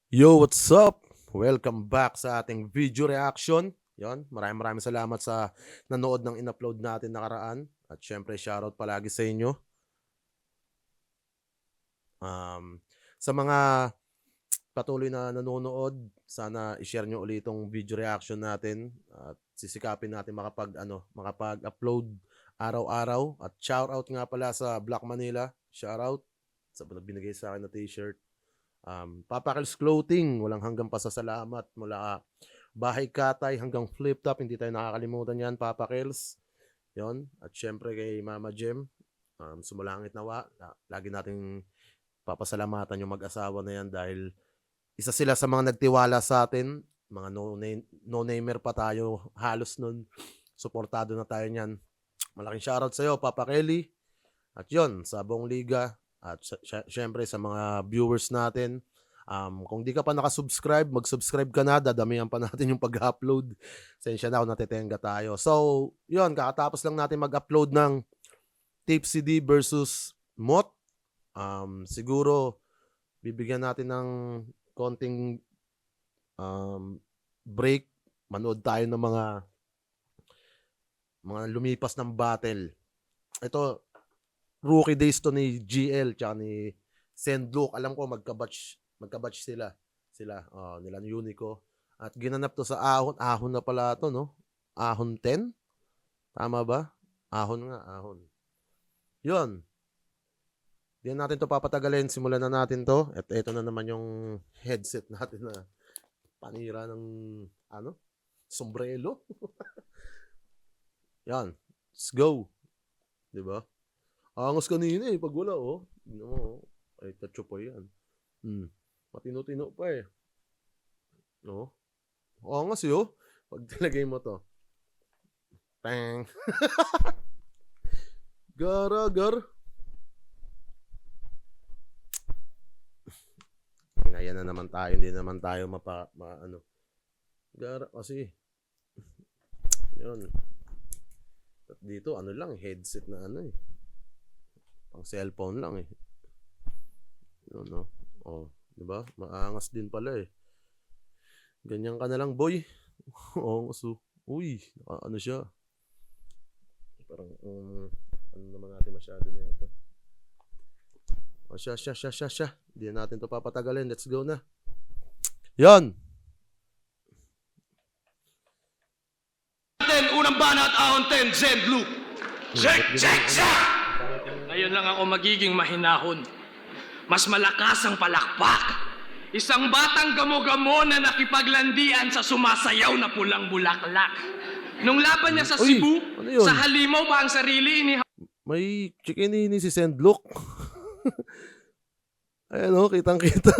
Yo, what's up? Welcome back sa ating video reaction. Yon, maraming salamat sa nanood ng in-upload natin nakaraan. At syempre, shoutout palagi sa inyo. Sa mga patuloy na nanonood, sana i-share nyo ulit itong video reaction natin. At sisikapin natin makapag-upload araw-araw. At shoutout nga pala sa Black Manila. Shoutout sa binigay sa akin na t-shirt. Papa Kels Clothing, walang hanggang pasasalamat mula bahay katay hanggang flip top, hindi tayo nakakalimutan yan, Papa Kels. Yon. At syempre kay Mama Jem, sumulangit nawa, lagi nating papasalamatan yung mag-asawa na yan dahil isa sila sa mga nagtiwala sa atin, mga no-namer pa tayo halos nun, suportado na tayo niyan. Malaking shoutout sa iyo, Papa Kelly. At yon, sa buong liga, at syempre sa mga viewers natin, kung di ka pa nakasubscribe, mag-subscribe ka na, dadamihan pa natin yung pag-upload. Sensya na ako, natitenga tayo. So, yun, kakatapos lang natin mag-upload ng Tipsy D versus Mot. Siguro, bibigyan natin ng konting break. Manood tayo ng mga lumipas ng battle. Ito, rookie days to ni GL tsaka ni Sendlook. Alam ko magka-batch sila. Nila Unico. At ginanap to sa Ahon na pala to, no? Ahon 10? Tama ba? Ahon nga, Ahon. Yun. Diyan natin to papatagalin. Simulan na natin to. At ito na naman yung headset natin na panira ng sombrero. Yan. Let's go. Diba? Angas kanina pag wala, oh. No, ay tatso pa yan. Matino-tino pa eh. No? Angas oh. Pag talagay mo to. Pang. Gar. Kinaya na naman tayo. Hindi naman tayo Gara kasi. Yun. At dito, headset na pang cellphone lang eh. Yun, no? Oh, di ba? Maangas din pala eh. Ganyan ka na lang, boy. Oo, uy, siya? Parang, naman natin masyado na ito. O, siya. Hindi natin to papatagalin. Let's go na. Yon. Unang banat, Ahon 10, Zen Blue. Check! Ngayon lang ako magiging mahinahon. Mas malakas ang palakpak. Isang batang gamo-gamo na nakipaglandian sa sumasayaw na pulang bulaklak. Nung laban niya sa Cebu, sa halimaw pa ang sarili may chikinini si Sendlook. Ayan o, kitang-kita.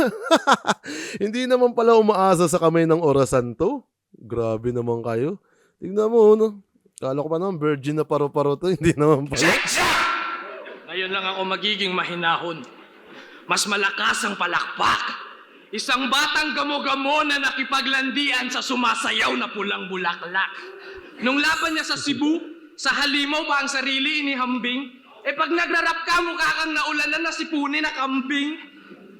Hindi naman pala umaasa sa kamay ng orasan to. Grabe naman kayo. Tingnan mo, no? Kala ko pa naman virgin na paro-paro to. Hindi naman pala. Ngayon lang ako magiging mahinahon. Mas malakas ang palakpak. Isang batang gamo-gamo na nakipaglandian sa sumasayaw na pulang bulaklak. Nung laban niya sa Cebu, sa halimaw pa ang sarili inihambing. Pag nagrarap ka, mukha kang naulanan na sipunin na kambing.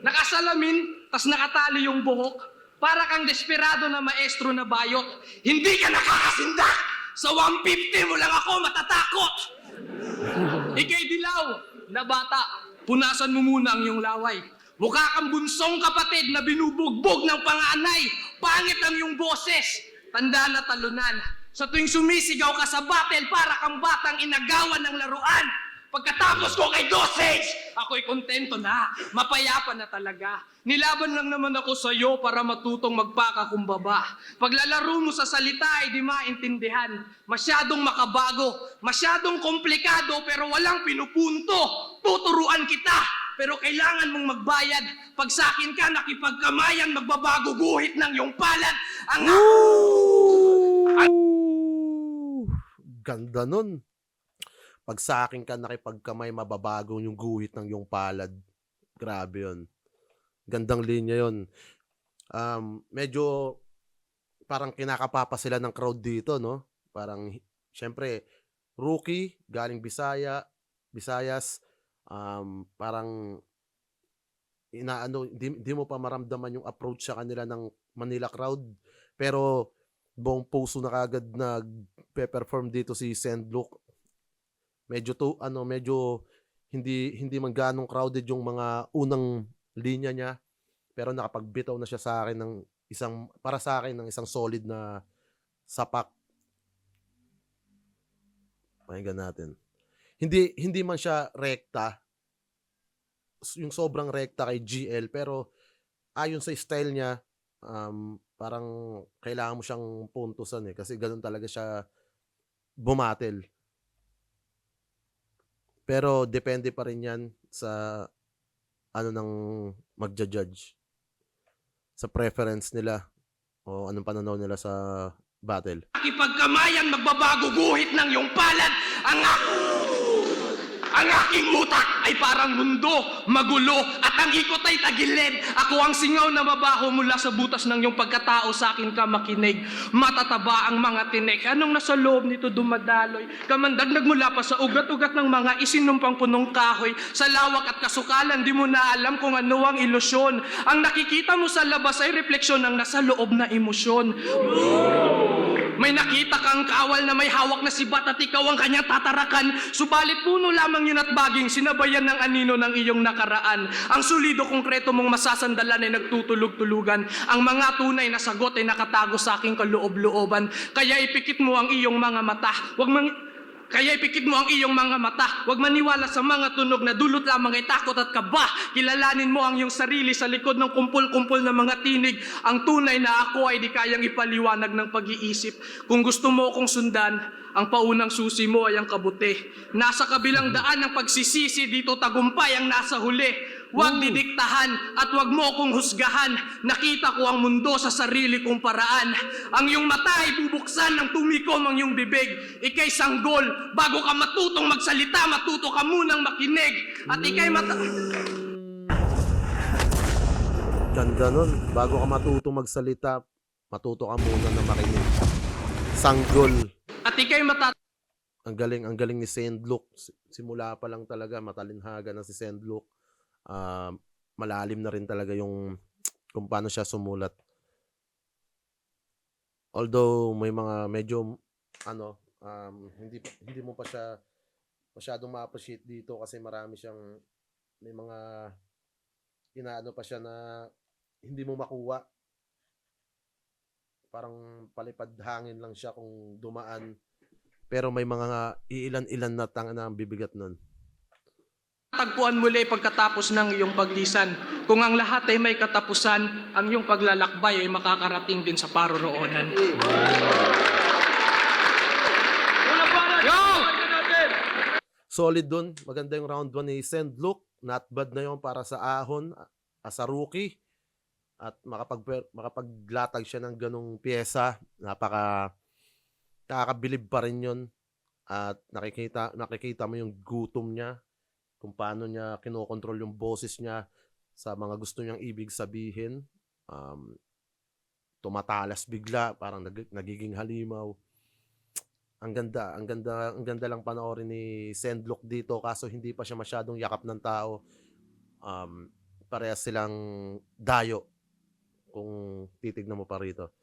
Nakasalamin, tas nakatali yung buhok. Para kang desperado na maestro na bayot. Hindi ka nakakasindak! Sa 150 mo lang ako matatakot! Ikay dilaw na bata, punasan mo muna ang iyong laway. Mukha kang bunsong kapatid na binubugbog ng panganay. Pangit ang iyong boses, tanda na talunan. Sa tuwing sumisigaw ka sa battle, para kang batang inagawan ng laruan. Pagkatapos ko kay Dosage, ako'y kontento na, mapayapa na talaga. Nilaban lang naman ako sa iyo para matutong magpakakumbaba. Paglalaro mo sa salita ay di maintindihan. Masyadong makabago, masyadong komplikado pero walang pinupunto. Tuturuan kita, pero kailangan mong magbayad. Pag sa akin ka nakipagkamayan, magbabago guhit ng iyong palad. Ganda nun. Pag sa akin ka nakipagkamay, mababago yung guhit ng yung palad. Grabe yun. Gandang linya yun. Medyo parang kinakapapa sila ng crowd dito, no? Parang, syempre, rookie, galing Visayas, parang hindi mo pa maramdaman yung approach sa kanila ng Manila crowd. Pero buong puso na kagad nagpe-perform dito si Sendlook. Medyo hindi man ganong crowded yung mga unang linya niya, pero nakapagbitaw na siya sa akin ng isang solid na sapak. Pakinggan natin. Hindi man siya rekta, yung sobrang rekta kay GL, pero ayon sa style niya, parang kailangan mo siyang puntusan kasi ganun talaga siya bumatel. Pero depende pa rin yan sa ng magja-judge. Sa preference nila o anong pananaw nila sa battle. Kipagkamayan magbabago guhit ng iyong palad, ang aking utak ay parang mundo, magulo, at ang ikot ay tagilid. Ako ang singaw na mabaho mula sa butas ng iyong pagkatao, sa akin ka makinig. Matataba ang mga tinik, anong nasa loob nito dumadaloy? Kamandag nagmula pa sa ugat-ugat ng mga isinumpang punong kahoy. Sa lawak at kasukalan, di mo na alam kung ano ang ilusyon. Ang nakikita mo sa labas ay refleksyon ng nasa loob na emosyon. May nakita kang kawal na may hawak na sibat at ikaw ang kanyang tatarakan. Subalit puno lamang yun at baging sinabayan ng anino ng iyong nakaraan. Ang solido konkreto mong masasandalan ay nagtutulog-tulugan. Ang mga tunay na sagot ay nakatago sa aking kaloob-looban. Kaya ipikit mo ang iyong mga mata. Huwag maniwala sa mga tunog na dulot lamang ay takot at kaba. Kilalanin mo ang iyong sarili sa likod ng kumpul-kumpul na mga tinig. Ang tunay na ako ay di kayang ipaliwanag ng pag-iisip. Kung gusto mo akong sundan, ang paunang susi mo ay ang kabuti. Nasa kabilang daan ng pagsisisi, dito tagumpay ang nasa huli. Huwag didiktahan at huwag mo akong husgahan. Nakita ko ang mundo sa sarili kong paraan. Ang iyong mata ay bubuksan ng tumikom ang iyong bibig. Ika'y sanggol. Bago ka matutong magsalita, matuto ka munang makinig. At ika'y Ganda nun. Bago ka matutong magsalita, matuto ka muna na makinig. Sanggol. At ika'y Ang galing ni Sendlook. Simula pa lang talaga, matalinhaga na si Sendlook. Malalim na rin talaga yung kung paano siya sumulat. Although may mga medyo hindi mo pa siya masyadong ma-appreciate dito kasi may mga inaano pa siya na hindi mo makuha. Parang palipad hangin lang siya kung dumaan. Pero may mga iilan-ilan na tanga na ang bibigat nun. tagpuan muli pagkatapos ng iyong paglisan. Kung ang lahat ay may katapusan, ang iyong paglalakbay ay makakarating din sa paroroonan. Solid dun. Maganda yung round 1 ni Sendlook. Not bad na yun para sa Ahon as a rookie. At makapaglatag siya ng ganong pyesa. Nakakabilib pa rin yun. At nakikita mo yung gutom niya. Kung paano niya kinokontrol yung boses niya sa mga gusto niyang ibig sabihin. Tumatalas bigla. Parang nagiging halimaw. Ang ganda lang panoorin ni Sendlook dito kaso hindi pa siya masyadong yakap ng tao. Parehas silang dayo kung titignan mo pa rito.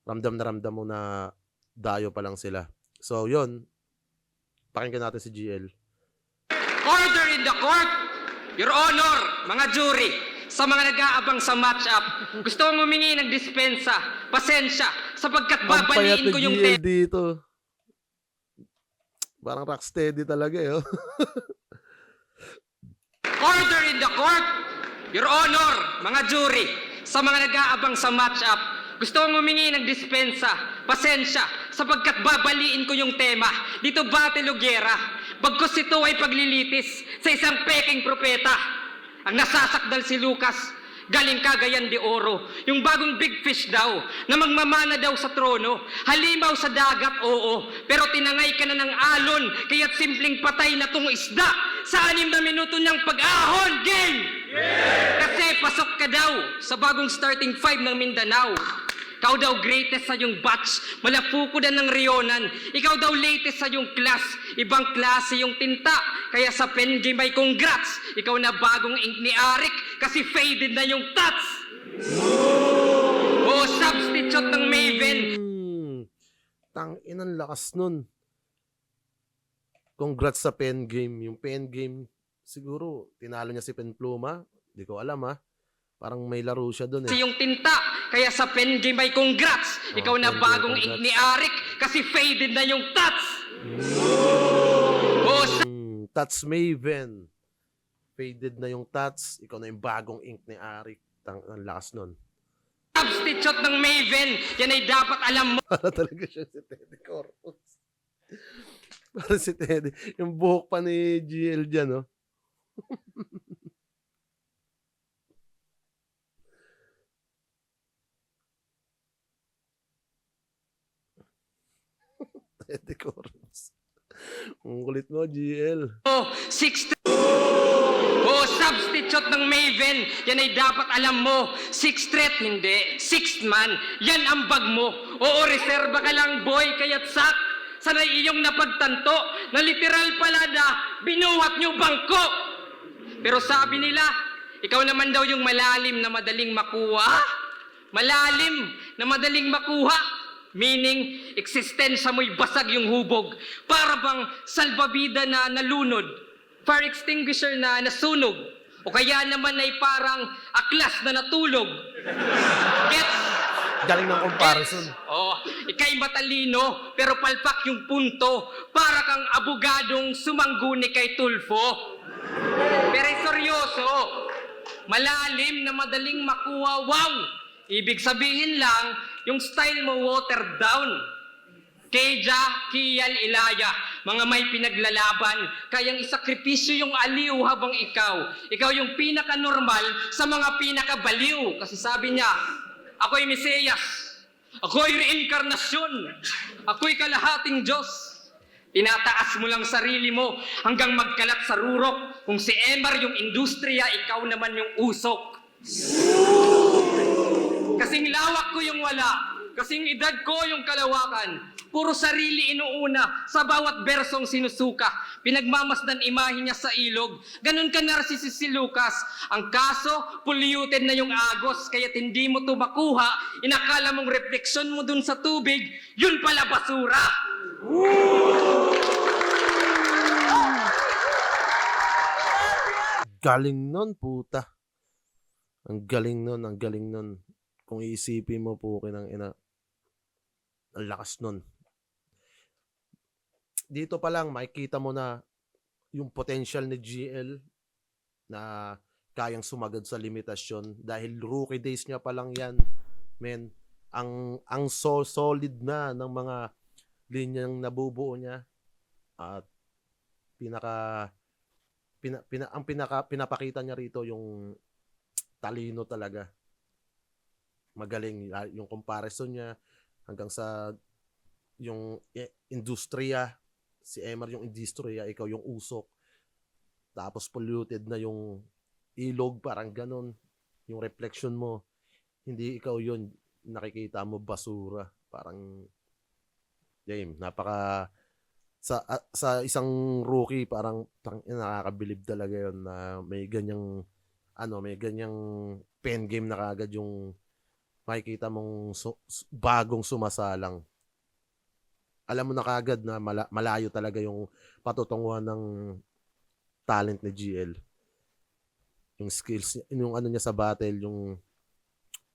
Ramdam mo na dayo pa lang sila. So yun, pakinggan natin si GL. Order in the court! Your Honor, mga jury, sa mga nag-aabang sa match-up, gusto kong humingi ng dispensa, pasensya, sapagkat babaliin ko yung GL dito. Parang rocksteady talaga eh. Order in the court! Your Honor, mga jury, sa mga nag-aabang sa match-up, gusto kong humingi ng dispensa, pasensya, sapagkat babaliin ko yung tema. Dito battle o gera, bagkos ito ay paglilitis sa isang peking propeta. Ang nasasakdal si Lucas, galing Cagayan de Oro, yung bagong big fish daw, na magmamana daw sa trono. Halimaw sa dagat, oo, pero tinangay ka na ng alon, kaya't simpleng patay na tong isda sa 6 na minuto niyang pag-ahon, game! Yeah! Kasi pasok ka daw sa bagong starting 5 ng Mindanao. Ikaw daw greatest sa iyong batch, malapukudan ng Rionan. Ikaw daw latest sa iyong class, ibang klase yung tinta. Kaya sa pen game ay congrats. Ikaw na bagong ink ni Arik, kasi faded na yung tats. O substitute ng Maven. Tangin ang lakas nun. Congrats sa pen game. Yung pen game, siguro, tinalo niya si Penpluma. Di ko alam ha. Parang may laro siya dun eh. Yung tinta, kaya sa pen game ay congrats. Ikaw na pen game, bagong ink congrats. ni Arik, kasi faded na yung tats. O Tats Maven. Faded na yung tats. Ikaw na yung bagong ink ni Arik. Ang lakas nun. substitute ng Maven, yan ay dapat alam mo. Para talaga siya si Teddy Corpus. Para si Teddy. Yung buhok pa ni GL dyan, no? Teddy Corpus. Ang kulit mo, GL. Substitute ng Maven, yan ay dapat alam mo. Sixth threat, hindi. Sixth man, yan ang bag mo. Oo, reserva ka lang, boy, kaya't sak. Sanay iyong napagtanto na literal pala na binuhat niyo bangko. Pero sabi nila, ikaw naman daw yung malalim na madaling makuha. Malalim na madaling makuha. Meaning, eksistensya mo'y basag yung hubog. Para bang salbabida na nalunod. Fire extinguisher na nasunog. O kaya naman ay parang aklas na natulog. Gets? Galing ng comparison. Oh, ikay matalino, pero palpak yung punto. Para kang abogadong sumangguni kay Tulfo. Pero seryoso, malalim na madaling makuha, wow! Ibig sabihin lang, yung style mo watered down. Keja, Kial, Ilaya, mga may pinaglalaban, kayang isakripisyo yung aliw habang ikaw yung pinaka-normal sa mga pinaka-baliw. Kasi sabi niya, ako'y Mesiyas, ako'y reinkarnasyon, ako'y kalahating Diyos. Tinataas mo lang sarili mo hanggang magkalat sa rurok. Kung si Emar yung industriya, ikaw naman yung usok. Kasing lawak ko yung wala, kasing edad ko yung kalawakan. Puro sarili inuuna sa bawat bersong sinusuka. Pinagmamasdan imahe niya sa ilog. Ganun ka narsisis si Lucas. Ang kaso, polluted na yung agos, kaya't hindi mo to makuha. Inakala mong refleksyon mo dun sa tubig, yun pala basura. Galing nun, puta. Ang galing nun. Kung iisipin mo po, kinang ina, ang lakas nun. Dito pa lang, makikita mo na yung potential ni GL na kayang sumagad sa limitasyon dahil rookie days niya pa lang yan. Men, ang solid na ng mga linyang nabubuo niya at pinapakita niya rito yung talino talaga. Magaling yung comparison niya hanggang sa yung industriya. Si Emar yung industriya, ikaw yung usok. Tapos polluted na yung ilog, parang ganun. Yung reflection mo, hindi ikaw yun. Nakikita mo basura. Parang, napaka, sa isang rookie, parang nakakabilib talaga yun na may ganyang pen game na kagad yung makikita mong bagong sumasalang. Alam mo na kagad na malayo talaga yung patutunguhan ng talent ni GL. Yung skills, yung ano niya sa battle,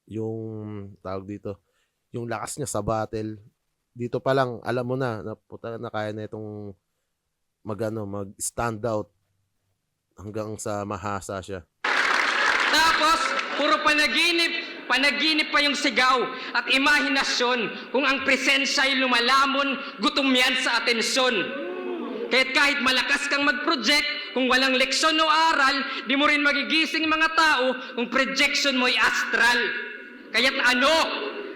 yung tawag dito, yung lakas niya sa battle. Dito pa lang, alam mo na puta na kaya na itong mag-stand out hanggang sa mahasa siya. Tapos, puro panaginip pa yung sigaw at imahinasyon. Kung ang presensya ay lumalamon, gutom yan sa atensyon. Kahit malakas kang mag-project, kung walang leksyon o aral, di mo rin magigising mga tao kung projection mo ay astral. Kaya't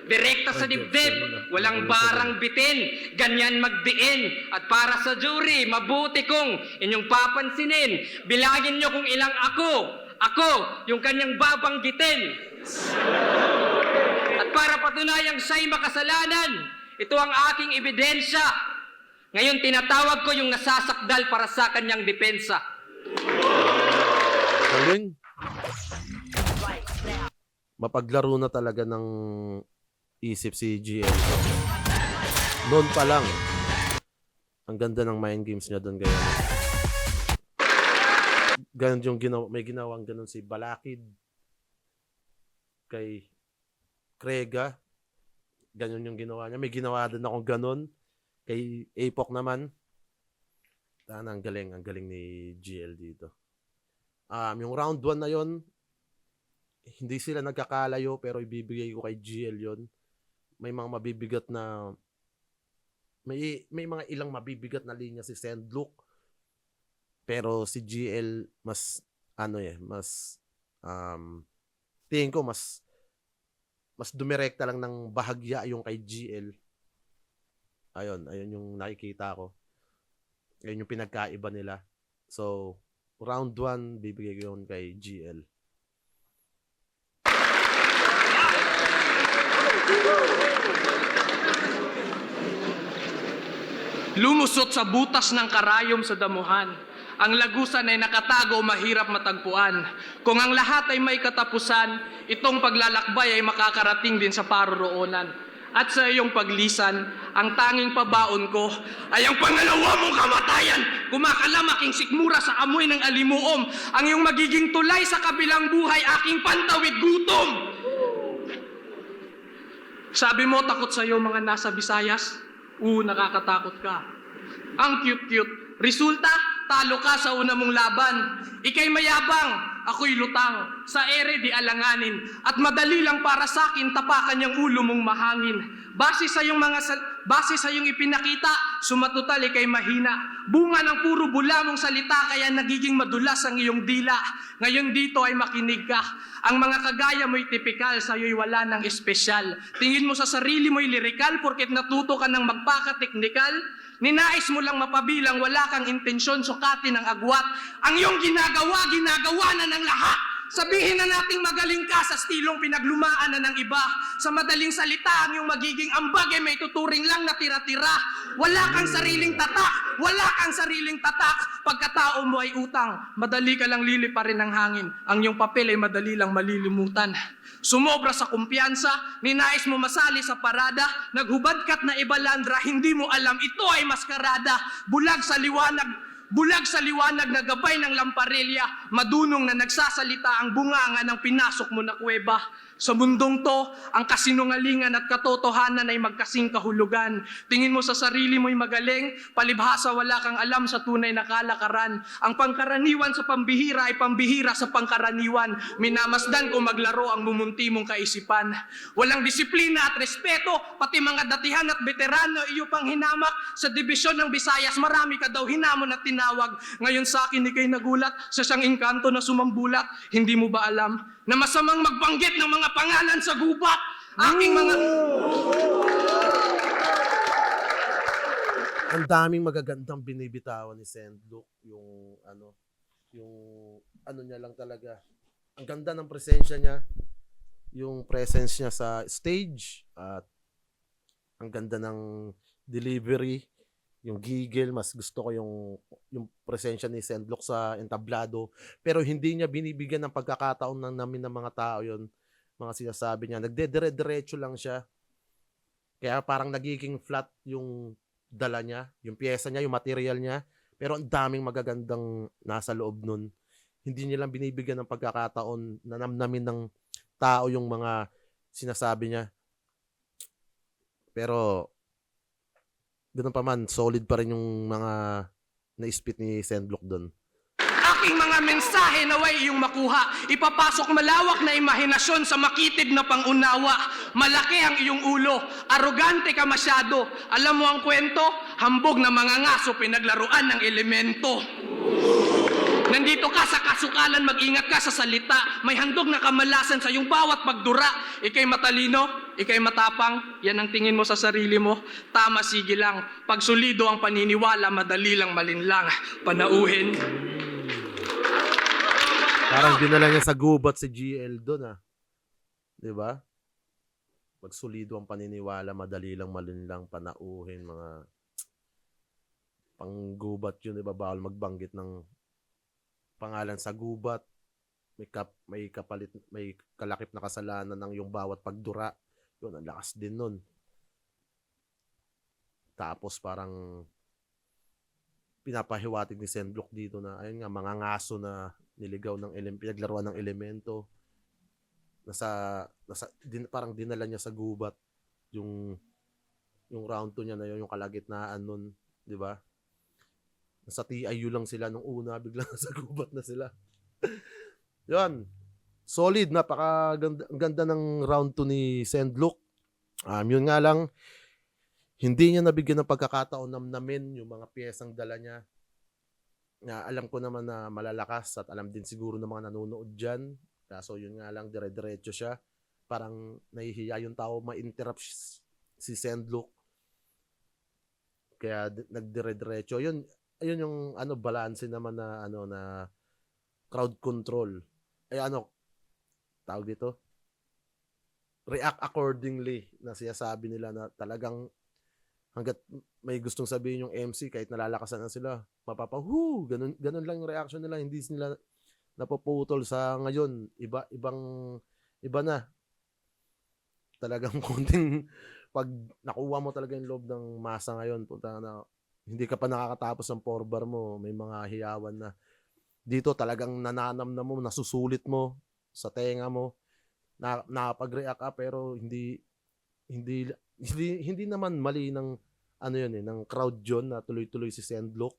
direkta sa dibdib, walang barang bitin, ganyan magdiin. At para sa jury, mabuti kung inyong papansinin, bilangin nyo kung ilang ako yung kanyang babanggitin. At para napatunayang siya'y makasalanan. Ito ang aking ebidensya. Ngayon tinatawag ko yung nasasakdal para sa kanyang depensa. Galing. Mapaglaro na talaga ng isip si GL. Noon pa lang. Ang ganda ng mind games niya doon kaya. Ganun yung ginawa, may ginawang ganun si Balakid kay Krega. Ganun yung ginawa niya. May ginawa din akong ganun kay Apok naman. Ang galing ni GL dito. Yung round 1 na yon, hindi sila nagkakalayo pero ibibigay ko kay GL yon. May mga mabibigat na may mga ilang mabibigat na linya si Sendlook. Pero si GL mas mas tingin ko mas dumirekta lang ng bahagya yung kay GL. Ayun yung nakikita ko. Ayun yung pinagkaiba nila. So, round 1 bibigay ko yun kay GL. Lumusot sa butas ng karayom sa damuhan. Ang lagusan ay nakatago, mahirap matagpuan. Kung ang lahat ay may katapusan, itong paglalakbay ay makakarating din sa paroroonan. At sa iyong paglisan, ang tanging pabaon ko ay ang pangalawa mong kamatayan. Kumakalamak ang sikmura sa amoy ng alimuom. Ang iyong magiging tulay sa kabilang buhay, aking pantawid gutom. Sabi mo, takot sa iyo mga nasa Visayas? Nakakatakot ka. Ang cute-cute. Resulta, talo ka sa una mong laban. Ika'y mayabang, ako'y lutang. Sa ere di alanganin. At madali lang para sa akin tapakan yung ulo mong mahangin. Base sa iyong ipinakita, sumatutal ika'y mahina. Bunga ng puro bula mong salita, kaya nagiging madulas ang iyong dila. Ngayon dito ay makinig ka. Ang mga kagaya mo'y tipikal, sa'yo'y wala ng espesyal. Tingin mo sa sarili mo'y lirikal, porket natuto ka ng magpaka-teknikal. Ninais mo lang mapabilang, wala kang intensyon, sukatin ang agwat. Ang iyong ginagawa na ng lahat. Sabihin na nating magaling ka sa stilong pinaglumaan na ng iba. Sa madaling salita, ang iyong magiging ambag ay may tuturing lang na tira-tira. Wala kang sariling tatak. Pagkatao mo ay utang. Madali ka lang liliparin ng hangin. Ang iyong papel ay madali lang malilimutan. Sumobra sa kumpiyansa, ninais mo masali sa parada, naghubad ka't na ibalandra, hindi mo alam ito ay maskarada. Bulag sa liwanag na gabay ng lamparelya, madunong na nagsasalita ang bunganga ng pinasok mo na kuweba. Sa mundong to, ang kasinungalingan at katotohanan ay magkasing kahulugan. Tingin mo sa sarili mo'y magaling, palibhasa wala kang alam sa tunay na kalakaran. Ang pangkaraniwan sa pambihira ay pambihira sa pangkaraniwan. Minamasdan kung maglaro ang mumunti mong kaisipan. Walang disiplina at respeto, pati mga datihan at veterano, iyo pang hinamak. Sa dibisyon ng Visayas, marami ka daw hinamon at tinawag. Ngayon sa akin ika'y nagulat, sa siyang engkanto na sumambulat. Hindi mo ba alam na masamang magbanggit ng mga pangalan sa gubat? Aking mga... Ang daming magagandang binibitawan ni Sendlook. Yung niya lang talaga. Ang ganda ng presensya niya. Yung presence niya sa stage. At ang ganda ng delivery. Yung giggle, mas gusto ko yung presensya ni Sendlook sa entablado. Pero hindi niya binibigyan ng pagkakataon namin ng mga tao yon, mga sinasabi niya. Nagdedire-diretso lang siya. Kaya parang nagiging flat yung dala niya, yung pyesa niya, yung material niya. Pero ang daming magagandang nasa loob nun. Hindi niya lang binibigyan ng pagkakataon na namnamin ng tao yung mga sinasabi niya. Pero ganun pa man, solid pa rin yung mga na-spit ni Sendlook doon. Aking mga mensahe naway iyong makuha. Ipapasok malawak na imahinasyon sa makitid na pangunawa. Malaki ang iyong ulo. Arogante ka masyado. Alam mo ang kwento? Hambog na mga ngaso pinaglaruan ng elemento. Nandito ka sa kasukalan, mag-ingat ka sa salita. May handog na kamalasan sa iyong bawat pagdura. Ika'y matalino, ika'y matapang. Yan ang tingin mo sa sarili mo. Tama, sige lang. Pag solido ang paniniwala, madali lang malinlang. Panauhin. Parang dinala niya sa gubat si GL doon, ah. 'Di ba? Pag solido ang paniniwala, madali lang malinlang panauhin, mga panggubat yun, di ba? Bawal magbanggit ng pangalan sa gubat. May kapalit, may kalakip na kasalanan ng yung bawat pagdura. Yun, ang lakas din nun. Tapos parang pinapahiwatig ni Sendlock dito na ayun nga, mga ngaso na niligaw ng pinaglaruan ng elemento. Parang dinala niya sa gubat yung round 2 niya na yun, yung kalagitnaan nun, di ba? Nasa TIU lang sila nung una, biglang nasa gubat na sila. Yun. Solid, napakaganda, ang ganda ng round 2 ni Sendlock. Yun nga lang, hindi niya nabigyan ng pagkakataon namnamin yung mga piyesang dala niya. Alam ko naman na malalakas at alam din siguro ng mga nanonood dyan. Kaso yun nga lang, dire-diretso siya. Parang nahihiya yung tao ma-interrupt si Sendlock. Kaya nagdire-diretso. Ayun yung balance naman na na crowd control. Tawag dito? React accordingly na sinasabi nila na talagang hanggat may gustong sabihin yung MC, kahit nalalakasan na sila, ganun lang yung reaction nila, hindi nila napuputol. Sa ngayon, iba na. Talagang konting, pag nakuha mo talaga yung loob ng masa ngayon, punta na, hindi ka pa nakakatapos ng 4-bar mo, may mga hiyawan na. Dito talagang nananam na mo, nasusulit mo sa tenga mo, nakapag-react ka, pero hindi naman mali ng ng crowd yun na tuloy-tuloy si Sendlock.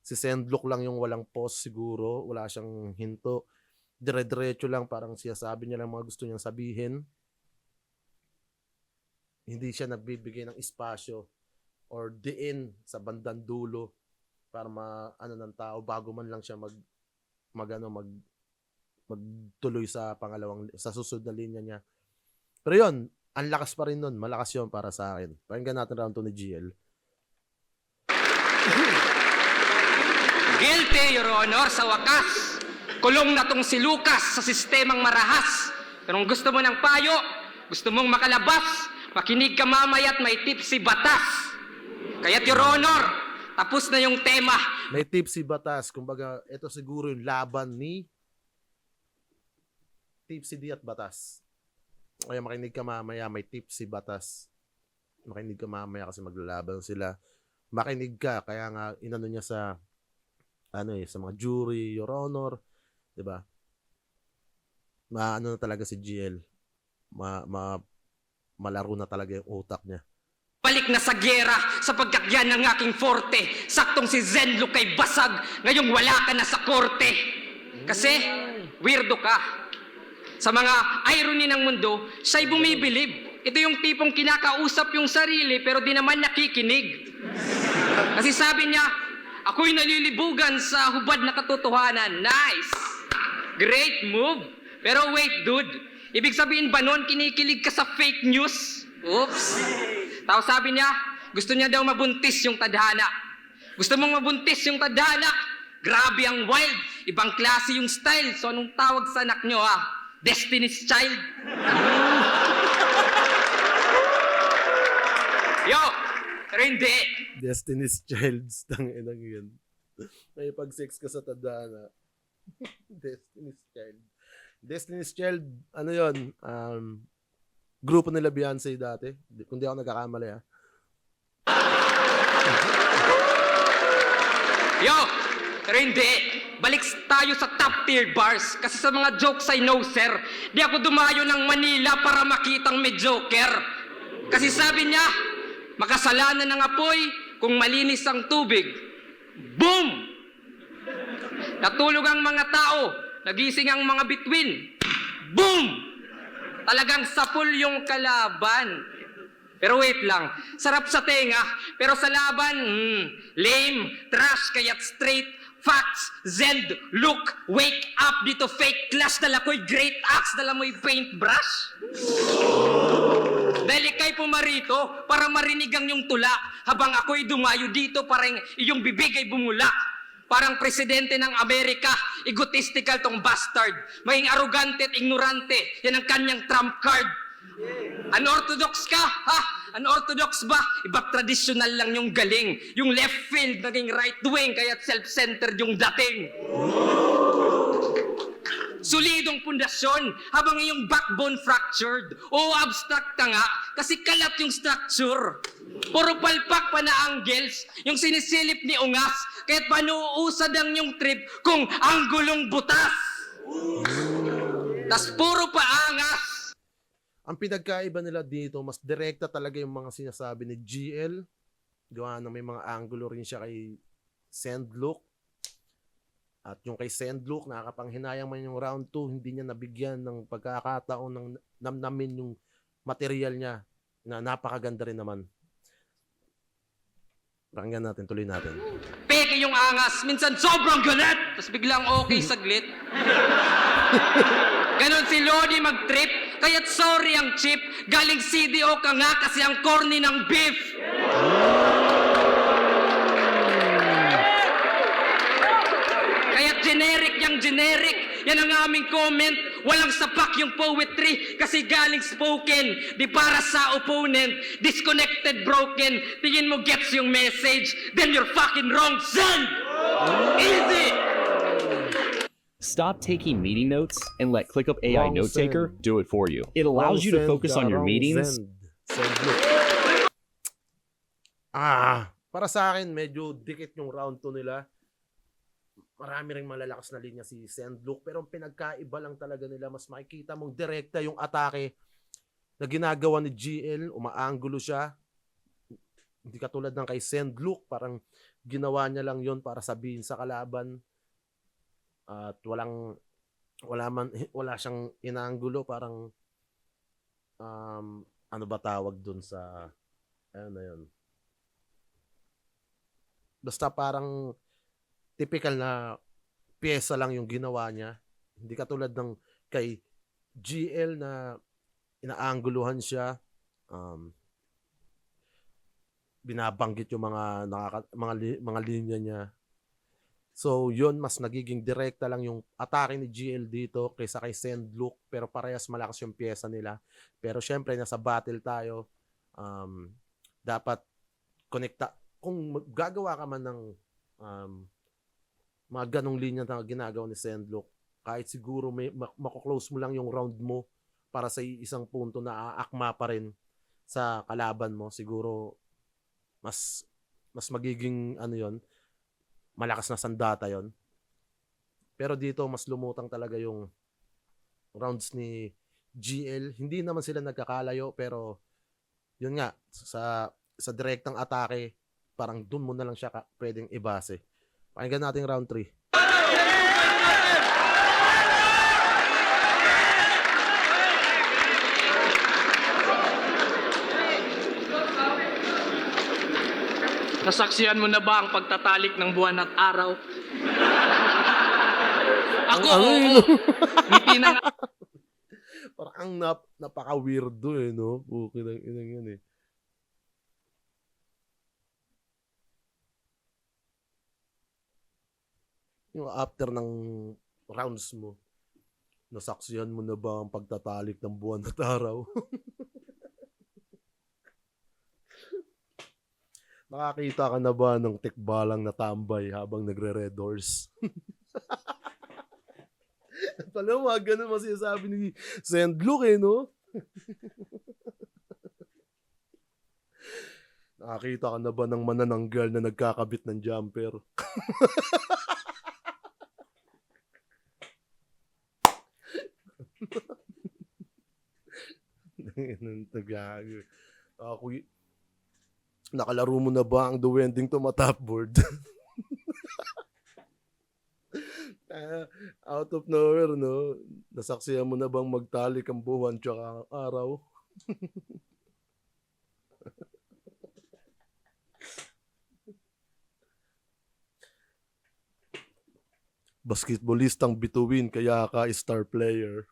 Si Sendlock lang yung walang pause siguro, wala siyang hinto. Dire-diretso lang, parang siyasabi niya lang mga gusto niyang sabihin. Hindi siya nagbibigay ng espasyo or diin sa bandang dulo para ng tao bago man lang siya magtuloy sa susunod na linya niya. Pero yun, ang lakas pa rin nun. Malakas yun para sa akin. Pakinggan natin round 2 ni GL. Guilty, Your Honor, sa wakas. Kulong na tong si Lucas sa sistemang marahas. Pero kung gusto mo ng payo, gusto mong makalabas, makinig ka mamaya at may tips si batas. Kaya't Your Honor, tapos na yung tema. May tips si batas. Kumbaga, ito siguro yung laban ni Tipsy D at Batas. Kaya makinig ka mamaya, may tips si Batas. Makinig ka mamaya kasi maglalaban sila. Makinig ka, kaya nga inano niya sa sa mga jury, Your Honor, 'di ba? Na talaga si GL. Malaro na talaga yung utak niya. Balik na sa gera sapagkat yan ang aking forte. Saktong si Sendlock kay basag, ngayong wala ka na sa korte. Kasi weirdo ka. Sa mga irony ng mundo, siya'y bumibilib. Ito yung tipong kinakausap yung sarili pero di naman nakikinig. Kasi sabi niya, ako'y nalilibugan sa hubad na katotohanan. Nice! Great move! Pero wait, dude. Ibig sabihin ba nun, kinikilig ka sa fake news? Oops! Tapos sabi niya, gusto niya daw mabuntis yung tadhana. Gusto mong mabuntis yung tadhana? Grabe ang wild! Ibang klase yung style. So anong tawag sa anak nyo, ha? Destiny's Child. Yo! Pero hindi. Destiny's Child. Tanginang yun. May pag-sex ka sa tadhana. Destiny's Child. Destiny's Child, yun? Grupo nila Beyonce dati. Kung di ako nagkakamali, ha? Yo! Pero hindi. Balik tayo sa top tier bars. Kasi sa mga jokes I know, sir, di ako dumayo ng Manila para makitang mediocre. Kasi sabi niya, makasalanan ng apoy kung malinis ang tubig. Boom! Natulog ang mga tao. Nagising ang mga bituin. Boom! Talagang sapul yung kalaban. Pero wait lang, sarap sa tenga, pero sa laban, lame, trash, kaya't straight, facts, Zend, look, wake up dito, fake class, dala ko'y great axe, dala mo'y paintbrush. Dahil ika'y pumarito para marinig ang yung tula, habang ako'y dumayo dito para iyong bibig ay bumula. Parang presidente ng Amerika, egotistical tong bastard. Maging arrogante at ignorante, yan ang kanyang trump card. Unorthodox ka, ha? Unorthodox ba? Iba't traditional lang yung galing. Yung left field naging right wing, kaya't self-centered yung dating. Solidong pundasyon, habang iyong backbone fractured. O abstract ka nga, kasi kalat yung structure. Puro palpak pa na angles, yung sinisilip ni Ungas, kaya't panuusad ang yung trip kung anggulong butas. Tas puro pa angas. Ang pinagkaiba nila dito, mas direkta talaga yung mga sinasabi ni GL. Gawa na may mga angulo rin siya kay Sendlook. At yung kay Sendlook, nakakapanghinayang man yung round 2, hindi niya nabigyan ng pagkakataon ng namnamin yung material niya na napakaganda rin naman. Pakinggan natin, tuloy natin. Peke yung angas, minsan sobrang galit, tas biglang okay saglit. Ganon si Lodi mag-trip, kaya't sorry ang chip, galing CDO ka nga kasi ang corny ng beef. Kaya't generic yung generic, yan ang aming comment, walang sapak yung poetry kasi galing spoken, di para sa opponent, disconnected, broken, tingin mo gets yung message, then you're fucking wrong, son! Easy! Stop taking meeting notes and let ClickUp AI Wrong Note Taker send. do it for you. It allows you to focus on your meetings. Sendlook. Para sa akin, medyo dikit yung round 2 nila. Marami ring malalakas na linya si Sendlook, pero ang pinagkaiba lang talaga nila, mas makikita mong direkta yung atake na ginagawa ni GL, umaanggulo siya. Hindi katulad ng kay Sendlook, parang ginawa niya lang yon para sabihin sa kalaban. At wala siyang inaanggulo, parang ano ba tawag dun sa ano na yun. Basta parang typical na pyesa lang yung ginawa niya. Hindi katulad ng kay GL na inaangguluhan siya. Binabanggit yung mga linya niya. So, yun, mas nagiging direkta lang yung atake ni GL dito kaysa kay Sendlook, pero parehas malakas yung pyesa nila. Pero syempre, nasa battle tayo, dapat connecta. Kung gagawa ka man ng mga ganong linya na ginagawa ni Sendlook, kahit siguro mako-close mo lang yung round mo para sa isang punto na aakma pa rin sa kalaban mo, siguro mas magiging ano yon, malakas na sandata yon. Pero dito mas lumutang talaga yung rounds ni GL. Hindi naman sila nagkakalayo, pero yun nga, sa direktang atake, parang dun mo na lang siya pwedeng ibase. Pakinggan natin round 3. Nasaksihan mo na ba ang pagtatalik ng buwan at araw? Ako, oo. Ngiti na nga. Parang napaka-weirdo no? Okay lang yan eh. Yung after ng rounds mo, nasaksihan mo na ba ang pagtatalik ng buwan at araw? Nakakita ka na ba ng tikbalang na tambay habang nagre-red horse? Alam mo, ganun masasabi ni Sendlook no? Nakakita ka na ba ng manananggal na nagkakabit ng jumper? Nakalaro mo na ba ang Duwending Tumatapboard? Out of nowhere, no? Nasaksihan mo na bang magtalik ang buwan tsaka ang araw? Basketballistang bituin kaya ka star player.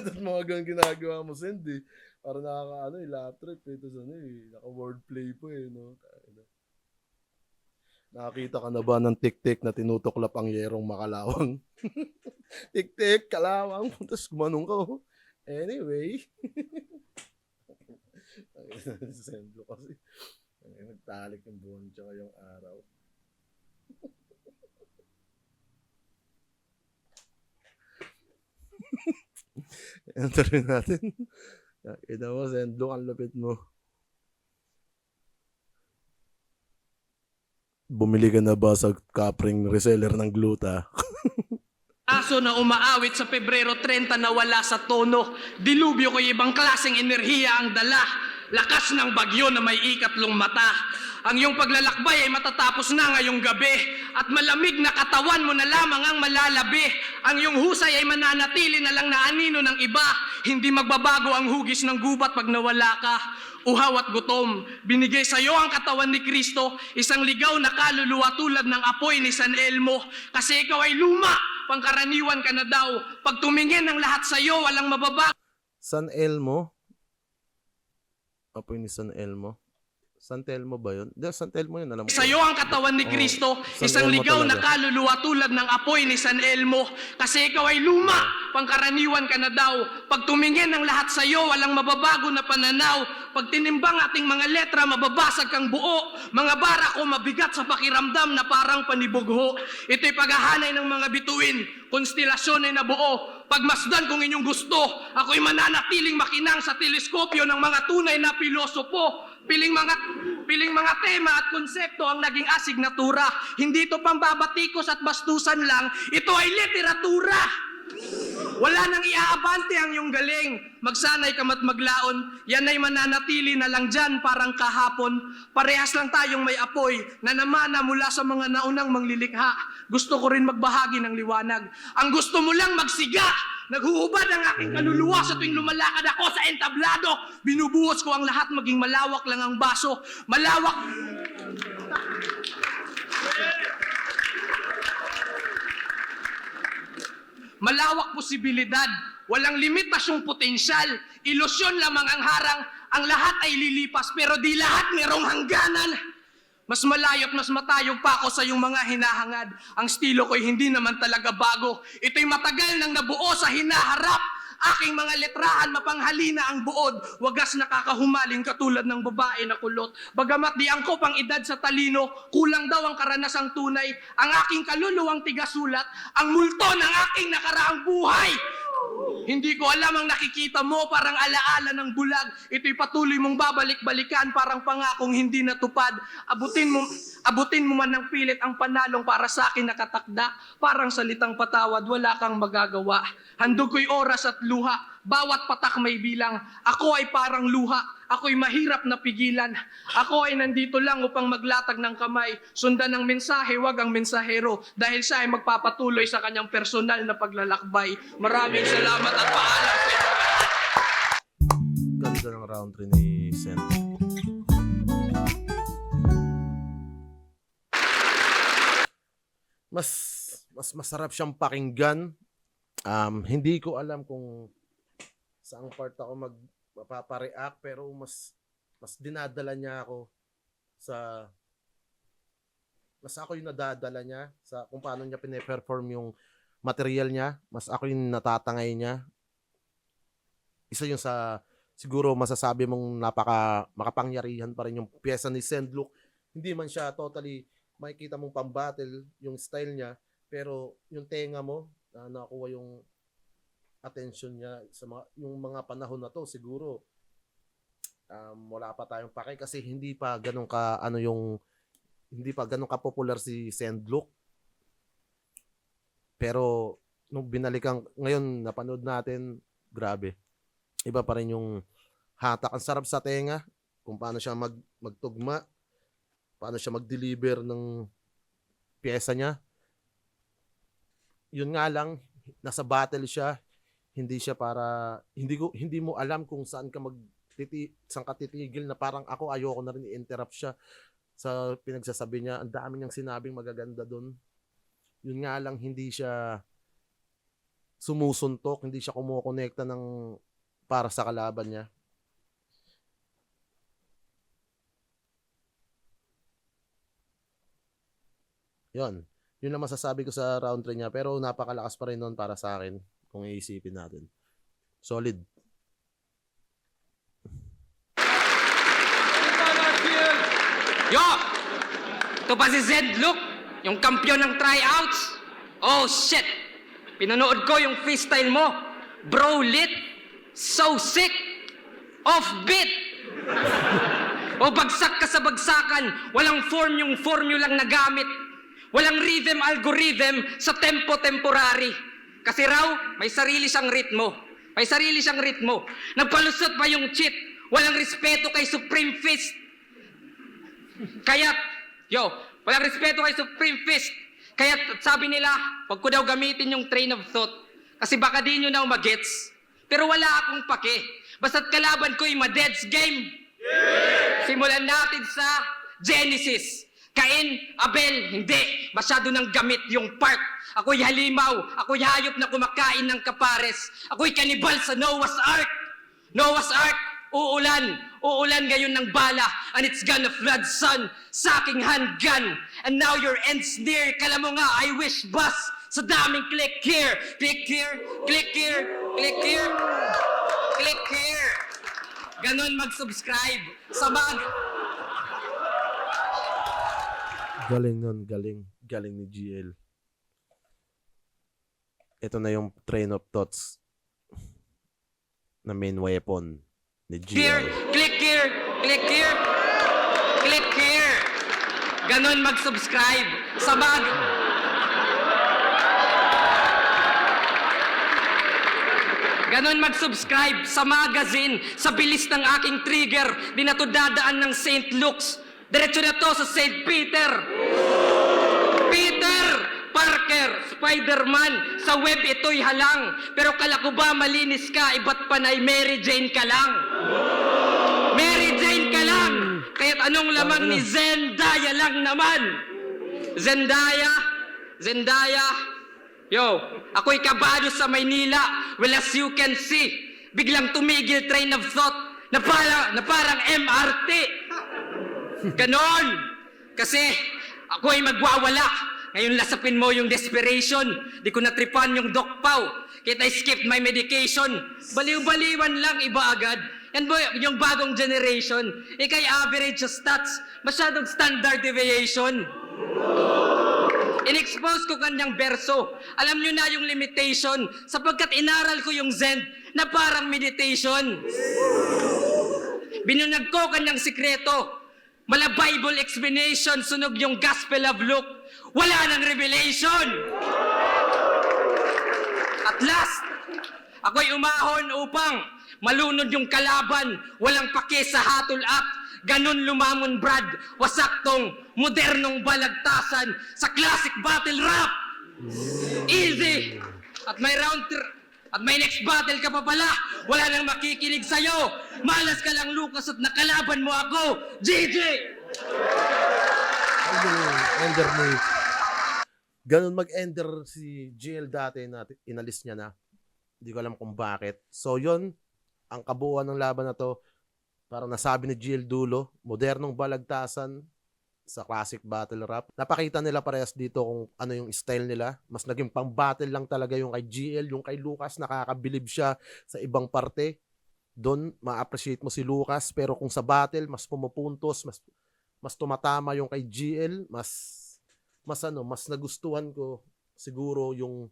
At mga ganun ginagawa mo, Send eh. Para nakaka, laugh trip eh. Tapos naka-wordplay po eh, no? Nakakita ka na ba ng tik-tik na tinutuklap ang yerong makalawang? Tik-tik, kalawang. Tapos gumanong ka, oh. Anyway. Sendlo kasi. Nagtalik yung buwan tsaka yung araw. Enter natin. Ito mo, Sendlo, ang lupit mo. Bumili ka na ba sa kapring reseller ng gluta? Aso na umaawit sa Pebrero 30 na wala sa tono. Dilubyo ko ibang klaseng enerhiya ang dala. Lakas ng bagyo na may ikatlong mata. Ang iyong paglalakbay ay matatapos na ngayong gabi. At malamig na katawan mo na lamang ang malalabi. Ang iyong husay ay mananatili na lang na anino ng iba. Hindi magbabago ang hugis ng gubat pag nawala ka. Uhaw at gutom, binigay sa iyo ang katawan ni Kristo, isang ligaw na kaluluwa tulad ng apoy ni San Elmo. Kasi ikaw ay luma, pangkaraniwan ka na daw. Pag tumingin ang lahat sa iyo, walang mababago. San Elmo? Apoy ni San Elmo? San Telmo ba yun? Di, San Telmo yun, alam ko. Sa iyo ang katawan ni Kristo, San isang Elmo ligaw na talaga. kaluluwa tulad ng apoy ni San Elmo. Kasi ikaw ay luma, pangkaraniwan ka na daw. Pag tumingin ang lahat sa iyo, walang mababago na pananaw. Pag tinimbang ating mga letra, mababasag kang buo. Mga bara ko mabigat sa pakiramdam na parang panibugho. Ito'y paghahanay ng mga bituin, konstelasyon ay nabuo. Pagmasdan kung inyong gusto, ako'y mananatiling makinang sa teleskopyo ng mga tunay na pilosopo. Piling mga tema at konsepto ang naging asignatura. Hindi ito pambabatikos at bastusan lang. Ito ay literatura. Wala nang iaabante ang iyong galing. Magsanay ka mat maglaon. Yan ay mananatili na lang dyan parang kahapon. Parehas lang tayong may apoy na namana mula sa mga naunang manglilikha. Gusto ko rin magbahagi ng liwanag. Ang gusto mo lang magsiga. Naghuhubad ang aking kaluluwa sa tuwing lumalakad ako sa entablado. Binubuhos ko ang lahat, maging malawak lang ang baso. Malawak posibilidad. Walang limitasyong potensyal. Ilusyon lamang ang harang. Ang lahat ay lilipas, pero di lahat merong hangganan. Mas malayo at mas matayog pa ako sa iyong mga hinahangad. Ang estilo ko'y hindi naman talaga bago. Ito'y matagal nang nabuo sa hinaharap. Aking mga letrahan mapanghalina ang buod. Wagas nakakahumaling katulad ng babae na kulot. Bagamat di angkop ang edad sa talino, kulang daw ang karanasang tunay. Ang aking kaluluwang tigasulat, ang multo ng aking nakaraang buhay. Hindi ko alam ang nakikita mo, parang alaala ng bulag. Ito'y patuloy mong babalik-balikan, parang pangakong hindi natupad. Abutin mo man ng pilit ang panalong para sa akin nakatakda. Parang salitang patawad, wala kang magagawa. Handog ko'y oras at luha, bawat patak may bilang. Ako ay parang luha, ako'y mahirap na pigilan. Ako ay nandito lang upang maglatag ng kamay. Sundan ng mensahe, wag ang mensahero. Dahil siya ay magpapatuloy sa kanyang personal na paglalakbay. Maraming salamat at paalam sa inyo. Ganda ng round 3 ni Sen. Mas masarap siyang pakinggan. Hindi ko alam kung saang part ako mapapareact, pero mas dinadala niya ako sa mas ako yung nadadala niya sa kung paano niya pine-perform yung material niya. Mas ako yung natatangay niya. Isa yung sa siguro masasabi mong makapangyarihan pa rin yung pyesa ni Sendlook. Hindi man siya totally makikita mong pambattle yung style niya, pero yung tenga mo nakuha yung attention niya sa yung mga panahon na to. Siguro wala pa tayong pake kasi hindi pa ganun ka popular si Sendlook. Pero nung binalikan ngayon napanood natin, grabe. Iba pa rin yung hatak. Ang sarap sa tenga kung paano siya magtugma, paano siya mag-deliver ng pyesa niya. Yun nga lang, nasa battle siya, hindi mo alam kung saan ka titigil, na parang ako ayoko na rin i-interrupt siya sa pinagsasabi niya. Ang dami niyang sinabing magaganda doon. Yun nga lang, hindi siya sumusuntok, hindi siya kumukonekta ng para sa kalaban niya. Yun. Yun lang masasabi ko sa round 3 niya. Pero napakalakas pa rin nun para sa akin kung iisipin natin. Solid. Yo! Ito pa si Zed Luke, yung kampiyon ng tryouts. Oh shit! Pinanood ko yung freestyle mo. Bro lit, so sick, offbeat. O bagsak ka sa bagsakan, walang form yung formulang nagamit. Walang rhythm algorithm sa tempo temporary. Kasi raw, may sarili siyang ritmo. May sarili siyang ritmo. Nagpalusot pa yung cheat. Walang respeto kay Supreme Fist. Kaya, walang respeto kay Supreme Fist. Kaya sabi nila, wag ko daw gamitin yung train of thought. Kasi baka di nyo na magets. Pero wala akong pake. Basta't kalaban ko'y ma-deads game. Simulan natin sa Genesis. Cain, Abel, hindi. Masyado nang gamit yung park. Ako'y halimaw. Ako'y hayop na kumakain ng kapares. Ako'y kanibal sa Noah's Ark. Noah's Ark, uulan. Uulan ngayon ng bala. And it's gonna flood sun sa aking handgun. And now your end's near. Kala mo nga, I wish bus. Sa daming click here. Click here. Click here. Click here. Click here. Ganon mag-subscribe sa Galing nun. Galing. Galing ni GL. Ito na yung train of thoughts na main weapon ni here, GL. click here, click here, click here. Ganon mag-subscribe sa Ganon mag-subscribe sa magazine, sa bilis ng aking trigger. Di na to dadaan ng St. Luke's. Diretso na to sa St. Peter. Peter Parker, Spider-Man, sa web ito'y halang. Pero kala ko ba malinis ka, iba't panay Mary Jane ka lang. Mary Jane ka lang. Kaya't anong lamang ni Zendaya lang naman. Zendaya, yo, ako'y kabado sa Maynila. Well, as you can see, biglang tumigil train of thought na parang MRT. Ganon. Kasi ako'y magwawala. Ngayon lasapin mo yung desperation. Di ko natripan yung Doc Pau. Kita skip my medication. Baliw-baliwan lang, iba agad. Yan boy, yung bagong generation. Ikay average sa stats. Masyadong standard deviation. In-expose ko kanyang berso. Alam nyo na yung limitation. Sapagkat inaral ko yung Zen na parang meditation. Binunag ko kanyang sikreto. Mala Bible explanation, sunog yung Gospel of Luke. Wala nang revelation. At last, ako'y umahon upang malunod yung kalaban. Walang pake sa hatol at ganun lumamon Brad. Wasaktong modernong balagtasan sa classic battle rap. Easy. At may next battle ka pa pala. Wala nang makikinig sa'yo. Malas ka lang, Lucas, at nakalaban mo ako. GG! Ender ni ganun mag-ender si GL dati na inalis niya na. Hindi ko alam kung bakit. So yun, ang kabuuan ng laban na to, parang nasabi ni GL dulo, modernong balagtasan sa classic battle rap. Napakita nila parehas dito kung ano yung style nila. Mas naging pang-battle lang talaga yung kay GL, yung kay Lucas, nakakabilib siya sa ibang parte. Doon, ma-appreciate mo si Lucas, pero kung sa battle, mas pumupuntos, mas tumatama yung kay GL, mas nagustuhan ko siguro yung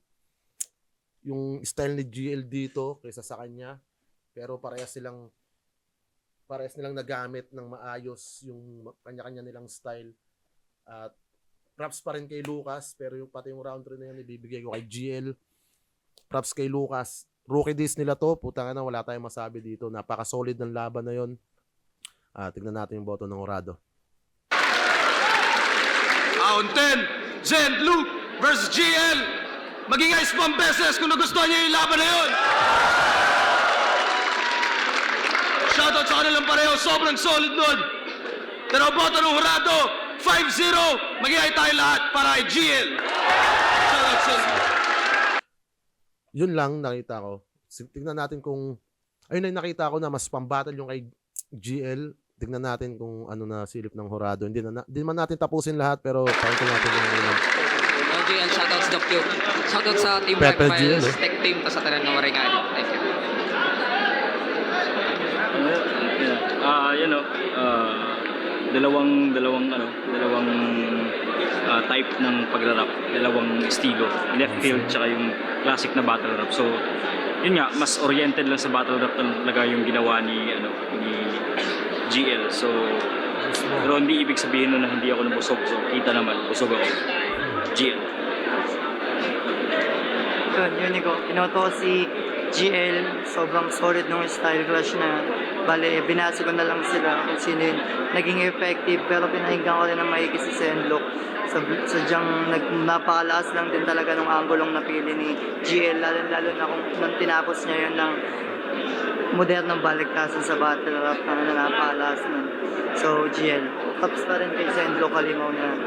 style ni GL dito kaysa sa kanya. Pero parehas nilang nagamit ng maayos yung kanya-kanya nilang style. At props pa rin kay Lucas, pero pati yung round 3 na yan ibibigay ko kay GL. Props kay Lucas. Rookie days nila to, putang na, wala tayong masabi dito. Napaka-solid ng laban na yon. Tignan natin yung boto ng Horado. Round 10, Zen Luke versus GL. Maging ice bomb beses kung nagustuhan niyo yung laban na yun. Shoutout sa kanilang pareho, sobrang solid nun. Pero boto ng Horado, 5-0. Mag-iay tayo lahat para kay GL. Shoutout sa Yun lang nakita ko. Tignan natin kung ayun na nakita ko na mas pambattle yung kay GL. Tignan natin kung ano na silip ng Horado. Hindi man natin tapusin lahat pero pakinggan natin yung unang. GL, shoutouts Doc Q. Shoutout sa Team Pepe Black Files, GL, eh. Tech Team, tas sa tanan ng Waringan. Thank you. Dalawang type ng pagrarap, dalawang estilo, left field tsaka yung classic na battle rap. So, yun nga, mas oriented lang sa battle rap talaga yung ginawa ni GL. So, pero hindi ibig sabihin nun na hindi ako nabusog. So, kita naman, busog ako. GL. Yun, Unico. Pinoto ko si GL. Sobrang solid nung style clash na yan. Bale, binasi ko na lang sila kung sino yun naging effective. Pero pinahinggan ko rin ng maigi si Senlock. Sadyang napakalakas lang din talaga nung anggulong napili ni GL. Lalo na kung nung tinapos niya yun ng modernong baliktasan sa battle rap na napakalakas nun. So, GL. Tops pa rin kay Senlock Kalimaw na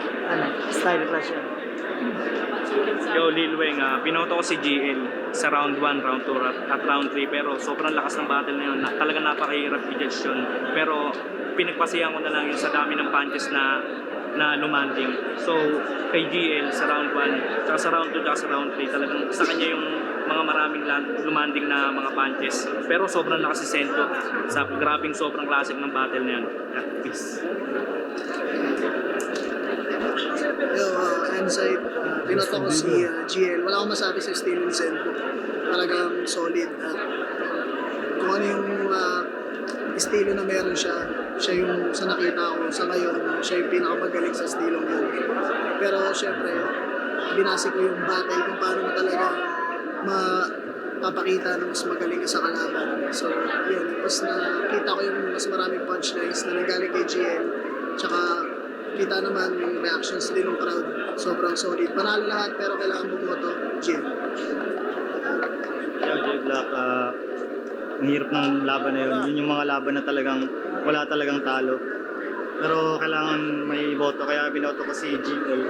style clash yan. Yo, Lil Weng, binoto ko si GL sa round 1, round 2, at round 3. Pero sobrang lakas ng battle na yun. Talaga napakahirap i-judge yun. Pero pinagpasihan ko na lang yun sa dami ng punches na lumanding. So, kay GL sa round 1, tsaka sa round 2, tsaka sa round 3, talagang sa kanya yung mga maraming lumanding na mga punches. Pero sobrang lakas si Sento. Sa grabing sobrang classic ng battle na yun. Yeah, peace. Insight, binoto ko si GL. Wala akong masabi sa estilo ni Senpo. Talagang solid. Kung ano yung estilo na meron siya, siya yung sa nakita ko sa ngayon, siya yung pinakamagaling sa estilo yun. Pero syempre, binasi ko yung battle kung paano na talaga mapapakita na mas magaling ka sa kalaban. So, yun. Mas nakita ko yung mas maraming punchlines na nanggaling kay GL. Tsaka, kita naman yung reactions din ng crowd. Sobrang solid. Panalo lahat pero kailangan bumoto. GL. J Black, ang hirap ng laban na yun. Yun yung mga laban na talagang wala talagang talo. Pero kailangan may boto, kaya binoto ko si GL.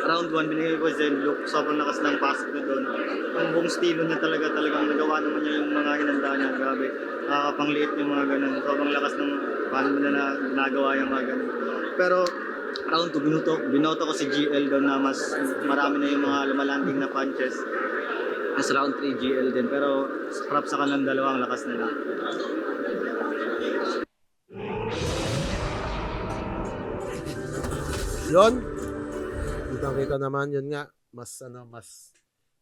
Round 1, binigay ko Zenlook. Sobrang lakas ng pasok na doon. Ang buong estilo niya talagang nagawa naman niya yung mga hinanda niya. Grabe. Nakakapangliit yung mga ganun. Sobrang lakas ng paano na ginagawa yung mga ganun. Pero round 2, binoto ko si GL doon na mas marami na yung mga lumalanding na punches. Mas round 3, GL din. Pero props sa kanilang dalawang lakas nila. Yun. Kita naman yun nga mas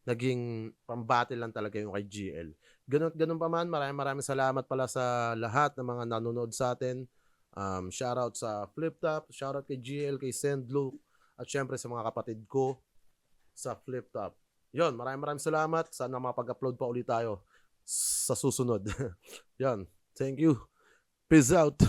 naging pambattle lang talaga yung kay GL. Ganun pa man, maraming salamat pala sa lahat ng mga nanonood sa atin. Shoutout sa Flip Top, shoutout kay GL, kay Sendluke, at syempre sa mga kapatid ko sa Flip Top. Yun, maraming salamat. Sana mapag-upload pa ulit tayo sa susunod. Yun, thank you. Peace out.